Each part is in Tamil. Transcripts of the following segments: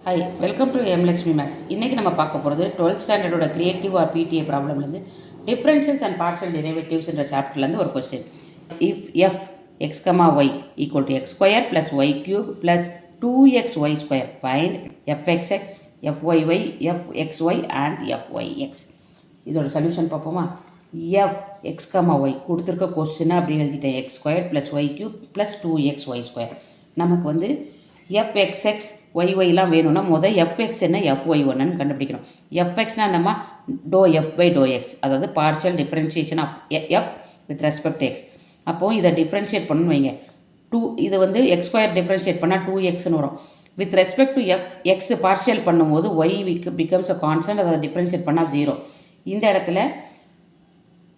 Hi, welcome to M Lakshmi maths. இன்றைக்கி நம்ம பார்க்க போகிறது 12th ஸ்டாண்டர்டோட கிரியேட்டிவ் ஆர் பிடிஏ ப்ராப்ளம்லேருந்து டிஃப்ரென்ஷியல்ஸ் அண்ட் பார்ஷியல் டெரிவேட்டிவ்ஸ்ன்ற சாப்டர்லேருந்து ஒரு question. If f x comma y equal to x square plus y cube plus 2xy square find f x x f y y f x y and f y x. இதோட சொல்யூஷன் பார்ப்போமா? எஃப் எக்ஸ் கமா ஒய் கொடுத்துருக்க கொஸ்டினை அப்படி எழுதிட்டேன். X square plus y cube plus 2xy square. நமக்கு வந்து எஃப்எக்ஸ்எக்ஸ் ஒய்ஒய்லாம் வேணும்னா முதல் எஃப்எக்ஸ் என்ன எஃப்ஒய் ஒன்னு கண்டுபிடிக்கணும். எஃப்எக்ஸ்னால் நம்ம do f by do x, அதாவது partial differentiation of f with respect to x. அப்போது இதை டிஃப்ரென்ஷியேட் பண்ணணும் வைங்க. இது வந்து எக்ஸ் ஸ்கொயர் டிஃப்ரென்ஷியேட் பண்ணால் 2xன்னு வரும். With respect to X partial பண்ணும்போது ஒய் பிகம்ஸ் அ கான்ஸ்டன்ட், அதை டிஃப்ரென்ஷியேட் பண்ணால் 0. இந்த இடத்துல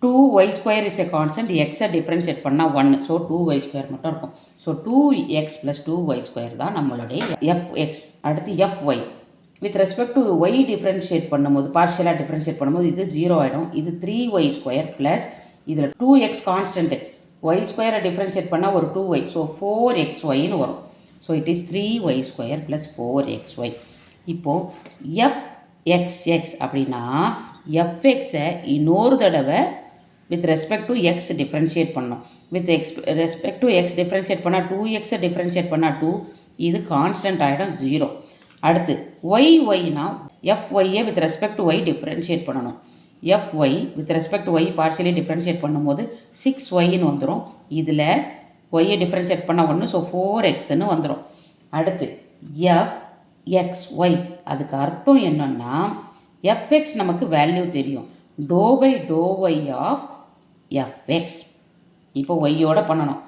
2y square is a constant, எக்ஸை டிஃப்ரென்ஷியேட் பண்ணால் 1, ஸோ 2y ஸ்கொயர் மட்டும் இருக்கும். So 2x plus 2y square தான் நம்மளுடைய எஃப்எக்ஸ். அடுத்து f y with respect to y differentiate பண்ணும்போது, பார்ஷியலாக டிஃப்ரென்ஷியேட் பண்ணும்போது இது 0 ஆகிடும். இது 3y ஸ்கொயர் ப்ளஸ் இதில் 2x கான்ஸ்டன்ட்டு, ஒய் ஸ்கொயரை டிஃப்ரென்ஷியேட் பண்ணால் ஒரு 2y, ஸோ 4xyன்னு வரும். So it is 3y square plus 4xy. இப்போது எஃப்எக்ஸ்எக்ஸ் அப்படின்னா எஃப்எக்ஸை இன்னொரு தடவை with respect to x differentiate பண்ணோம். With respect to x differentiate பண்ணால் 2xை டிஃப்ரென்ஷியேட் பண்ணால் 2, இது கான்ஸ்டன்ட் ஆகிடும் 0. அடுத்து ஒய்னா எஃப்ஒய்யை with respect to y differentiate பண்ணணும். F y with respect to y partially differentiate பண்ணும்போது 6yன்னு வந்துடும். இதில் ஒய்யை டிஃப்ரென்ஷியேட் பண்ணால் 1, ஸோ 4xன்னு வந்துடும். அடுத்து எஃப்எக்ஸ்ஒய், அதுக்கு அர்த்தம் என்னென்னா எஃப்எக்ஸ் நமக்கு வேல்யூ தெரியும், d by d y of f x. இப்போ ஒய்யோட பண்ணணும்.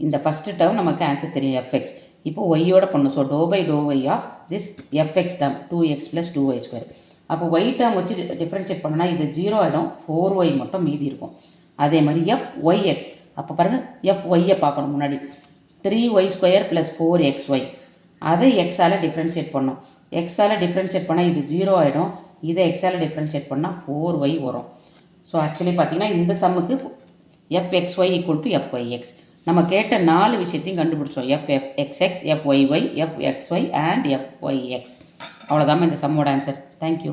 இந்த ஃபஸ்ட்டு டேர்ம் நமக்கு ஆன்சர் தெரியும் எஃப்எக்ஸ். இப்போ ஒய்யோட பண்ணணும். So d by d y of this f x term 2x plus 2y square. அப்போ ஒய் டேர்ம் வச்சு டிஃப்ரென்ஷியேட் பண்ணோன்னா இது 0 ஆகிடும், 4y மட்டும் மீதி இருக்கும். அதே மாதிரி எஃப்ஒய்எக்ஸ், அப்போ பாருங்கள் எஃப்ஒய்யை பார்க்கணும். முன்னாடி 3y ஸ்கொயர் ப்ளஸ் 4xy, அதை எக்ஸால் டிஃப்ரென்ஷியேட் பண்ணோம். எக்ஸால் டிஃப்ரென்ஷியேட் பண்ணால் இது 0 ஆகிடும், இதை எக்ஸால் டிஃப்ரென்ஷியேட் பண்ணால் 4y வரும். ஸோ ஆக்சுவலி பார்த்திங்கன்னா இந்த சம்முக்கு எஃப்எக்ஸ்ஒய் ஈக்குவல் டு எஃப்ஒய்எக்ஸ். நம்ம கேட்ட 4 விஷயத்தையும் கண்டுபிடிச்சோம். எஃப்எக்ஸ்எக்ஸ் எஃப்ஒய்ஒய் எஃப்எக்ஸ்ஒய் அண்ட் எஃப்ஒய்எக்ஸ். அவ்வளோதாம்மா இந்த சம்மோட ஆன்சர். தேங்க்யூ.